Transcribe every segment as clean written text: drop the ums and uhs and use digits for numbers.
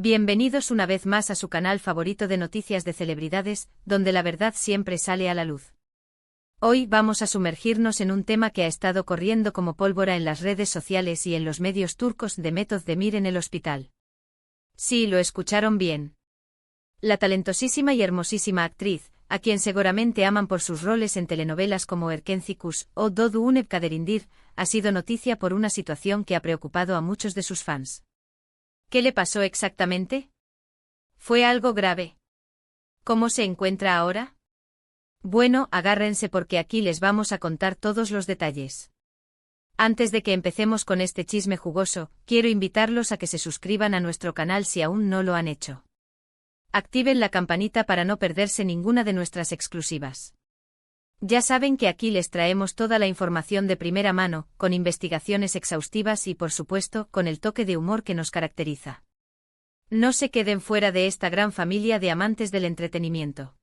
Bienvenidos una vez más a su canal favorito de noticias de celebridades, donde la verdad siempre sale a la luz. Hoy vamos a sumergirnos en un tema que ha estado corriendo como pólvora en las redes sociales y en los medios turcos: Demet Özdemir en el hospital. Sí, lo escucharon bien. La talentosísima y hermosísima actriz, a quien seguramente aman por sus roles en telenovelas como Erkenci Kuş o Doğdu Une Kaderindir, ha sido noticia por una situación que ha preocupado a muchos de sus fans. ¿Qué le pasó exactamente? ¿Fue algo grave? ¿Cómo se encuentra ahora? Bueno, agárrense porque aquí les vamos a contar todos los detalles. Antes de que empecemos con este chisme jugoso, quiero invitarlos a que se suscriban a nuestro canal si aún no lo han hecho. Activen la campanita para no perderse ninguna de nuestras exclusivas. Ya saben que aquí les traemos toda la información de primera mano, con investigaciones exhaustivas y, por supuesto, con el toque de humor que nos caracteriza. No se queden fuera de esta gran familia de amantes del entretenimiento.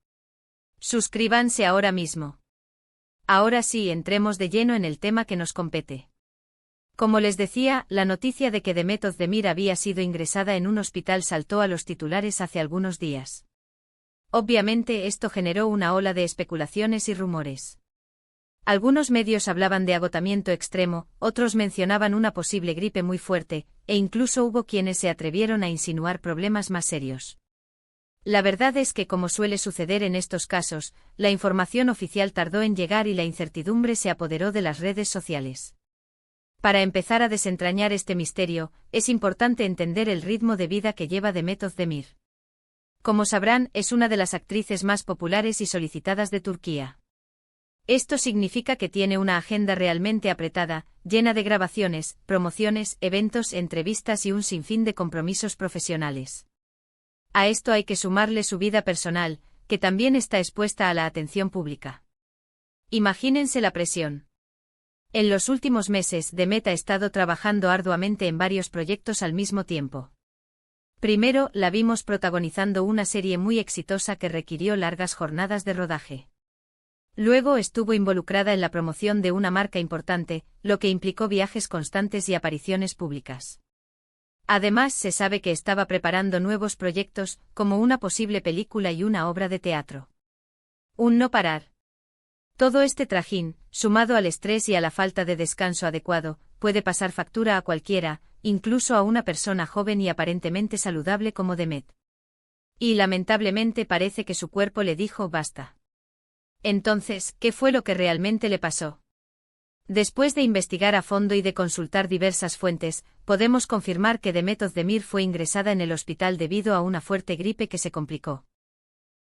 Suscríbanse ahora mismo. Ahora sí, entremos de lleno en el tema que nos compete. Como les decía, la noticia de que Demet Özdemir había sido ingresada en un hospital saltó a los titulares hace algunos días. Obviamente esto generó una ola de especulaciones y rumores. Algunos medios hablaban de agotamiento extremo, otros mencionaban una posible gripe muy fuerte, e incluso hubo quienes se atrevieron a insinuar problemas más serios. La verdad es que, como suele suceder en estos casos, la información oficial tardó en llegar y la incertidumbre se apoderó de las redes sociales. Para empezar a desentrañar este misterio, es importante entender el ritmo de vida que lleva Demet Özdemir. Como sabrán, es una de las actrices más populares y solicitadas de Turquía. Esto significa que tiene una agenda realmente apretada, llena de grabaciones, promociones, eventos, entrevistas y un sinfín de compromisos profesionales. A esto hay que sumarle su vida personal, que también está expuesta a la atención pública. Imagínense la presión. En los últimos meses, Demet ha estado trabajando arduamente en varios proyectos al mismo tiempo. Primero, la vimos protagonizando una serie muy exitosa que requirió largas jornadas de rodaje. Luego estuvo involucrada en la promoción de una marca importante, lo que implicó viajes constantes y apariciones públicas. Además, se sabe que estaba preparando nuevos proyectos, como una posible película y una obra de teatro. Un no parar. Todo este trajín, sumado al estrés y a la falta de descanso adecuado, puede pasar factura a cualquiera, incluso a una persona joven y aparentemente saludable como Demet. Y lamentablemente parece que su cuerpo le dijo basta. Entonces, ¿qué fue lo que realmente le pasó? Después de investigar a fondo y de consultar diversas fuentes, podemos confirmar que Demet Özdemir fue ingresada en el hospital debido a una fuerte gripe que se complicó.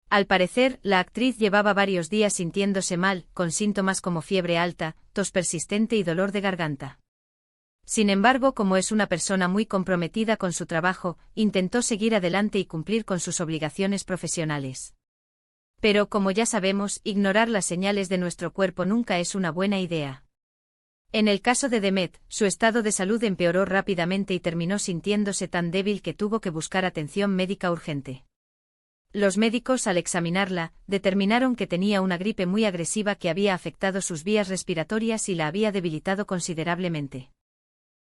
Al parecer, la actriz llevaba varios días sintiéndose mal, con síntomas como fiebre alta, tos persistente y dolor de garganta. Sin embargo, como es una persona muy comprometida con su trabajo, intentó seguir adelante y cumplir con sus obligaciones profesionales. Pero, como ya sabemos, ignorar las señales de nuestro cuerpo nunca es una buena idea. En el caso de Demet, su estado de salud empeoró rápidamente y terminó sintiéndose tan débil que tuvo que buscar atención médica urgente. Los médicos, al examinarla, determinaron que tenía una gripe muy agresiva que había afectado sus vías respiratorias y la había debilitado considerablemente.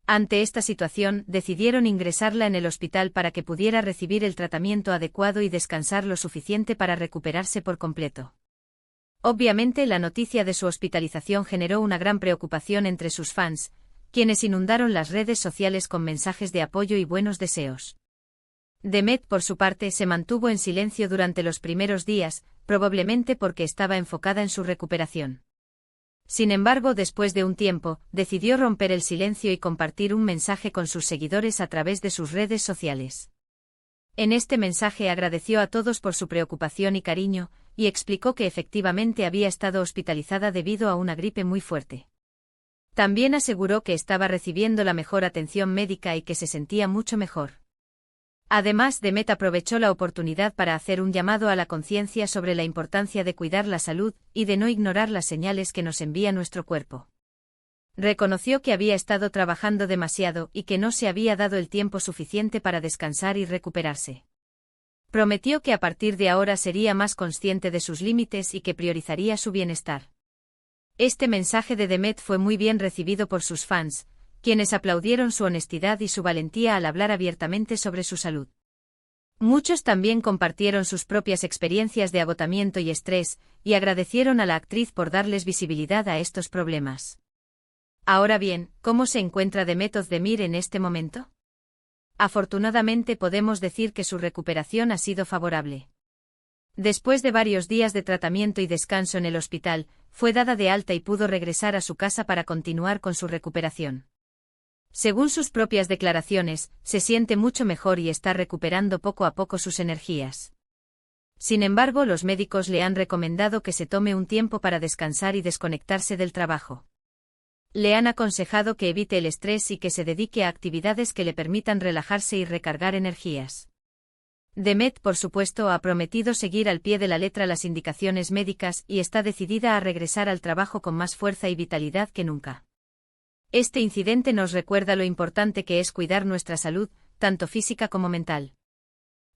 Ante esta situación, decidieron ingresarla en el hospital para que pudiera recibir el tratamiento adecuado y descansar lo suficiente para recuperarse por completo. Obviamente, la noticia de su hospitalización generó una gran preocupación entre sus fans, quienes inundaron las redes sociales con mensajes de apoyo y buenos deseos. Demet, por su parte, se mantuvo en silencio durante los primeros días, probablemente porque estaba enfocada en su recuperación. Sin embargo, después de un tiempo, decidió romper el silencio y compartir un mensaje con sus seguidores a través de sus redes sociales. En este mensaje agradeció a todos por su preocupación y cariño, y explicó que efectivamente había estado hospitalizada debido a una gripe muy fuerte. También aseguró que estaba recibiendo la mejor atención médica y que se sentía mucho mejor. Además, Demet aprovechó la oportunidad para hacer un llamado a la conciencia sobre la importancia de cuidar la salud y de no ignorar las señales que nos envía nuestro cuerpo. Reconoció que había estado trabajando demasiado y que no se había dado el tiempo suficiente para descansar y recuperarse. Prometió que a partir de ahora sería más consciente de sus límites y que priorizaría su bienestar. Este mensaje de Demet fue muy bien recibido por sus fans, quienes aplaudieron su honestidad y su valentía al hablar abiertamente sobre su salud. Muchos también compartieron sus propias experiencias de agotamiento y estrés, y agradecieron a la actriz por darles visibilidad a estos problemas. Ahora bien, ¿cómo se encuentra Demet Özdemir en este momento? Afortunadamente podemos decir que su recuperación ha sido favorable. Después de varios días de tratamiento y descanso en el hospital, fue dada de alta y pudo regresar a su casa para continuar con su recuperación. Según sus propias declaraciones, se siente mucho mejor y está recuperando poco a poco sus energías. Sin embargo, los médicos le han recomendado que se tome un tiempo para descansar y desconectarse del trabajo. Le han aconsejado que evite el estrés y que se dedique a actividades que le permitan relajarse y recargar energías. Demet, por supuesto, ha prometido seguir al pie de la letra las indicaciones médicas y está decidida a regresar al trabajo con más fuerza y vitalidad que nunca. Este incidente nos recuerda lo importante que es cuidar nuestra salud, tanto física como mental.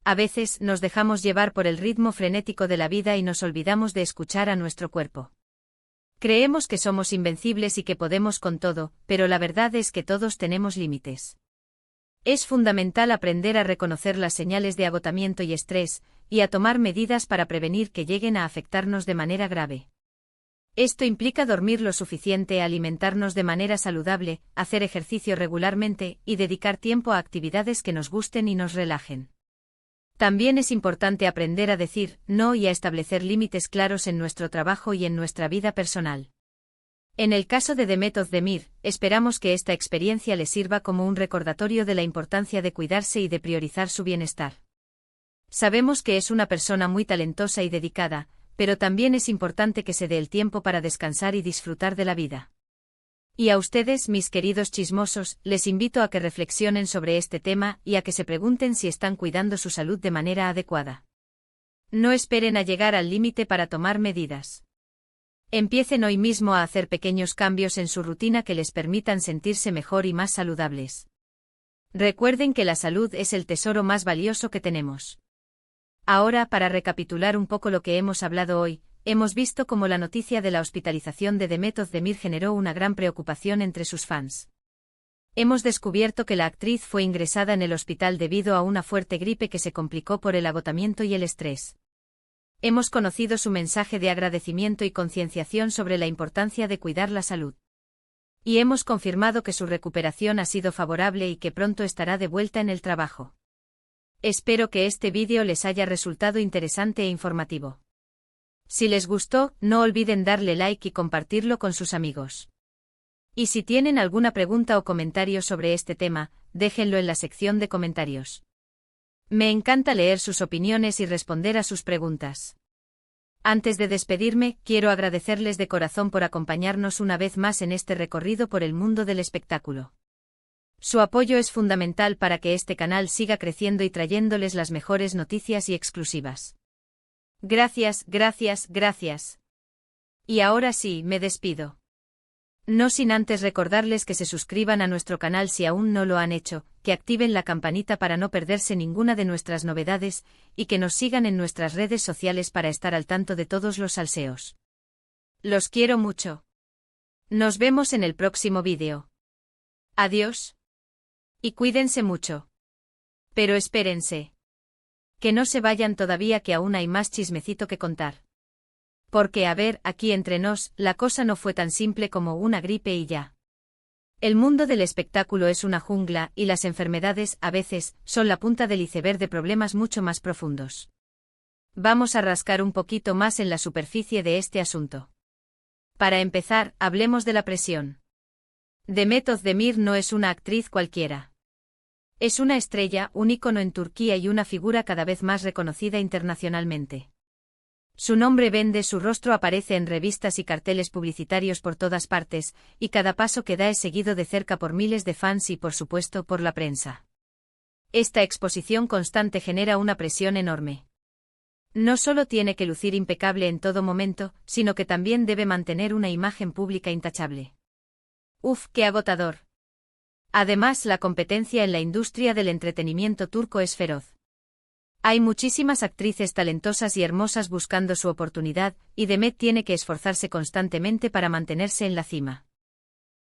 A veces nos dejamos llevar por el ritmo frenético de la vida y nos olvidamos de escuchar a nuestro cuerpo. Creemos que somos invencibles y que podemos con todo, pero la verdad es que todos tenemos límites. Es fundamental aprender a reconocer las señales de agotamiento y estrés, y a tomar medidas para prevenir que lleguen a afectarnos de manera grave. Esto implica dormir lo suficiente, alimentarnos de manera saludable, hacer ejercicio regularmente y dedicar tiempo a actividades que nos gusten y nos relajen. También es importante aprender a decir no y a establecer límites claros en nuestro trabajo y en nuestra vida personal. En el caso de Demet Özdemir, esperamos que esta experiencia le sirva como un recordatorio de la importancia de cuidarse y de priorizar su bienestar. Sabemos que es una persona muy talentosa y dedicada, pero también es importante que se dé el tiempo para descansar y disfrutar de la vida. Y a ustedes, mis queridos chismosos, les invito a que reflexionen sobre este tema y a que se pregunten si están cuidando su salud de manera adecuada. No esperen a llegar al límite para tomar medidas. Empiecen hoy mismo a hacer pequeños cambios en su rutina que les permitan sentirse mejor y más saludables. Recuerden que la salud es el tesoro más valioso que tenemos. Ahora, para recapitular un poco lo que hemos hablado hoy, hemos visto cómo la noticia de la hospitalización de Demet Özdemir generó una gran preocupación entre sus fans. Hemos descubierto que la actriz fue ingresada en el hospital debido a una fuerte gripe que se complicó por el agotamiento y el estrés. Hemos conocido su mensaje de agradecimiento y concienciación sobre la importancia de cuidar la salud. Y hemos confirmado que su recuperación ha sido favorable y que pronto estará de vuelta en el trabajo. Espero que este vídeo les haya resultado interesante e informativo. Si les gustó, no olviden darle like y compartirlo con sus amigos. Y si tienen alguna pregunta o comentario sobre este tema, déjenlo en la sección de comentarios. Me encanta leer sus opiniones y responder a sus preguntas. Antes de despedirme, quiero agradecerles de corazón por acompañarnos una vez más en este recorrido por el mundo del espectáculo. Su apoyo es fundamental para que este canal siga creciendo y trayéndoles las mejores noticias y exclusivas. Gracias, gracias, gracias. Y ahora sí, me despido. No sin antes recordarles que se suscriban a nuestro canal si aún no lo han hecho, que activen la campanita para no perderse ninguna de nuestras novedades, y que nos sigan en nuestras redes sociales para estar al tanto de todos los salseos. Los quiero mucho. Nos vemos en el próximo vídeo. Adiós. Y cuídense mucho. Pero espérense. Que no se vayan todavía, que aún hay más chismecito que contar. Porque, a ver, aquí entre nos, la cosa no fue tan simple como una gripe y ya. El mundo del espectáculo es una jungla, y las enfermedades, a veces, son la punta del iceberg de problemas mucho más profundos. Vamos a rascar un poquito más en la superficie de este asunto. Para empezar, hablemos de la presión. Demet Özdemir no es una actriz cualquiera. Es una estrella, un ícono en Turquía y una figura cada vez más reconocida internacionalmente. Su nombre vende, su rostro aparece en revistas y carteles publicitarios por todas partes, y cada paso que da es seguido de cerca por miles de fans y, por supuesto, por la prensa. Esta exposición constante genera una presión enorme. No solo tiene que lucir impecable en todo momento, sino que también debe mantener una imagen pública intachable. ¡Uf, qué agotador! Además, la competencia en la industria del entretenimiento turco es feroz. Hay muchísimas actrices talentosas y hermosas buscando su oportunidad, y Demet tiene que esforzarse constantemente para mantenerse en la cima.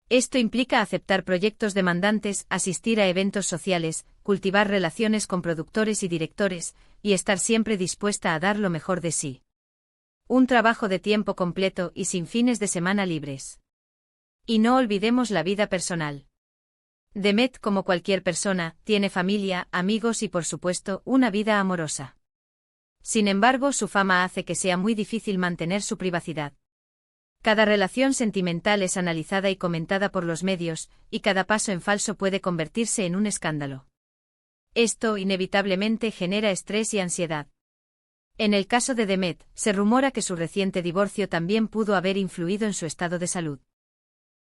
Esto implica aceptar proyectos demandantes, asistir a eventos sociales, cultivar relaciones con productores y directores, y estar siempre dispuesta a dar lo mejor de sí. Un trabajo de tiempo completo y sin fines de semana libres. Y no olvidemos la vida personal. Demet, como cualquier persona, tiene familia, amigos y por supuesto, una vida amorosa. Sin embargo, su fama hace que sea muy difícil mantener su privacidad. Cada relación sentimental es analizada y comentada por los medios, y cada paso en falso puede convertirse en un escándalo. Esto, inevitablemente, genera estrés y ansiedad. En el caso de Demet, se rumora que su reciente divorcio también pudo haber influido en su estado de salud.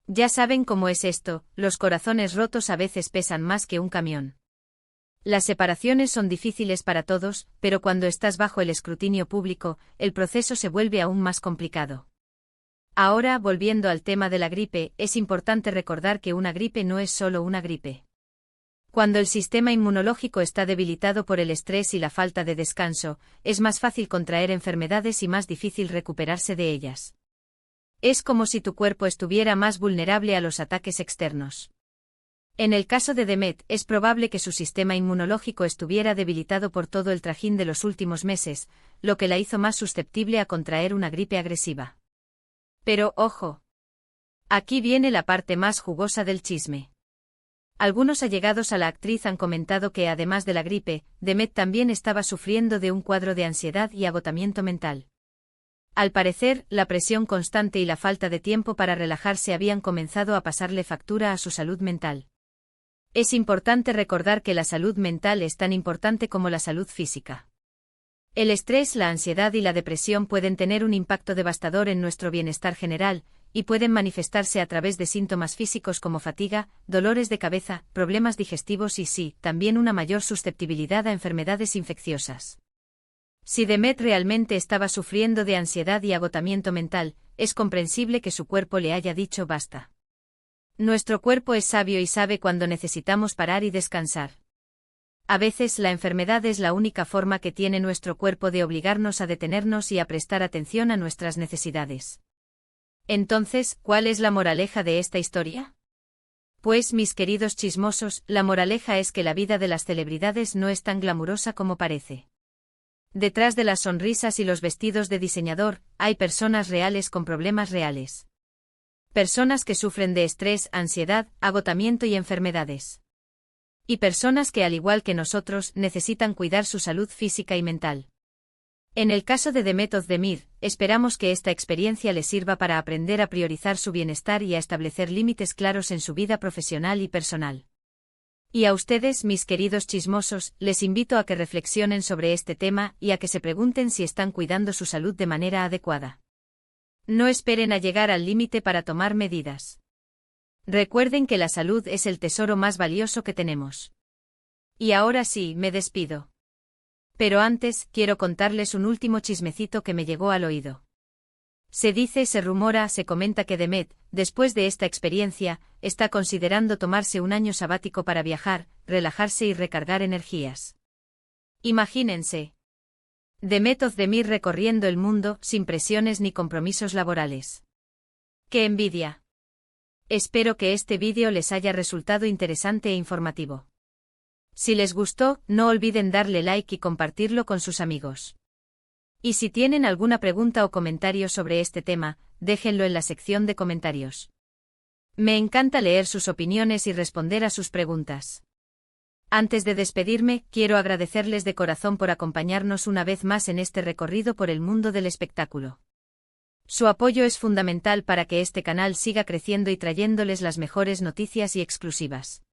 Ya saben cómo es esto, los corazones rotos a veces pesan más que un camión. Las separaciones son difíciles para todos, pero cuando estás bajo el escrutinio público, el proceso se vuelve aún más complicado. Ahora, volviendo al tema de la gripe, es importante recordar que una gripe no es solo una gripe. Cuando el sistema inmunológico está debilitado por el estrés y la falta de descanso, es más fácil contraer enfermedades y más difícil recuperarse de ellas. Es como si tu cuerpo estuviera más vulnerable a los ataques externos. En el caso de Demet, es probable que su sistema inmunológico estuviera debilitado por todo el trajín de los últimos meses, lo que la hizo más susceptible a contraer una gripe agresiva. Pero, ojo. Aquí viene la parte más jugosa del chisme. Algunos allegados a la actriz han comentado que además de la gripe, Demet también estaba sufriendo de un cuadro de ansiedad y agotamiento mental. Al parecer, la presión constante y la falta de tiempo para relajarse habían comenzado a pasarle factura a su salud mental. Es importante recordar que la salud mental es tan importante como la salud física. El estrés, la ansiedad y la depresión pueden tener un impacto devastador en nuestro bienestar general, y pueden manifestarse a través de síntomas físicos como fatiga, dolores de cabeza, problemas digestivos y sí, también una mayor susceptibilidad a enfermedades infecciosas. Si Demet realmente estaba sufriendo de ansiedad y agotamiento mental, es comprensible que su cuerpo le haya dicho basta. Nuestro cuerpo es sabio y sabe cuándo necesitamos parar y descansar. A veces la enfermedad es la única forma que tiene nuestro cuerpo de obligarnos a detenernos y a prestar atención a nuestras necesidades. Entonces, ¿cuál es la moraleja de esta historia? Pues, mis queridos chismosos, la moraleja es que la vida de las celebridades no es tan glamurosa como parece. Detrás de las sonrisas y los vestidos de diseñador, hay personas reales con problemas reales. Personas que sufren de estrés, ansiedad, agotamiento y enfermedades. Y personas que, al igual que nosotros, necesitan cuidar su salud física y mental. En el caso de Demet Özdemir, esperamos que esta experiencia le sirva para aprender a priorizar su bienestar y a establecer límites claros en su vida profesional y personal. Y a ustedes, mis queridos chismosos, les invito a que reflexionen sobre este tema y a que se pregunten si están cuidando su salud de manera adecuada. No esperen a llegar al límite para tomar medidas. Recuerden que la salud es el tesoro más valioso que tenemos. Y ahora sí, me despido. Pero antes, quiero contarles un último chismecito que me llegó al oído. Se dice, se rumora, se comenta que Demet, después de esta experiencia, está considerando tomarse un año sabático para viajar, relajarse y recargar energías. Imagínense. Demet Özdemir recorriendo el mundo, sin presiones ni compromisos laborales. ¡Qué envidia! Espero que este vídeo les haya resultado interesante e informativo. Si les gustó, no olviden darle like y compartirlo con sus amigos. Y si tienen alguna pregunta o comentario sobre este tema, déjenlo en la sección de comentarios. Me encanta leer sus opiniones y responder a sus preguntas. Antes de despedirme, quiero agradecerles de corazón por acompañarnos una vez más en este recorrido por el mundo del espectáculo. Su apoyo es fundamental para que este canal siga creciendo y trayéndoles las mejores noticias y exclusivas.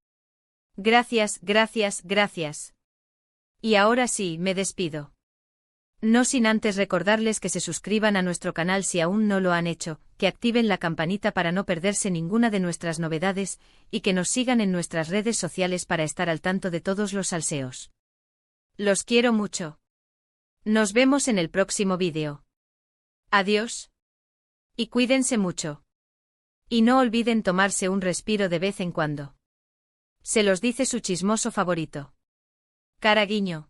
Gracias, gracias, gracias. Y ahora sí, me despido. No sin antes recordarles que se suscriban a nuestro canal si aún no lo han hecho, que activen la campanita para no perderse ninguna de nuestras novedades, y que nos sigan en nuestras redes sociales para estar al tanto de todos los salseos. Los quiero mucho. Nos vemos en el próximo vídeo. Adiós. Y cuídense mucho. Y no olviden tomarse un respiro de vez en cuando. Se los dice su chismoso favorito. Cara Guiño.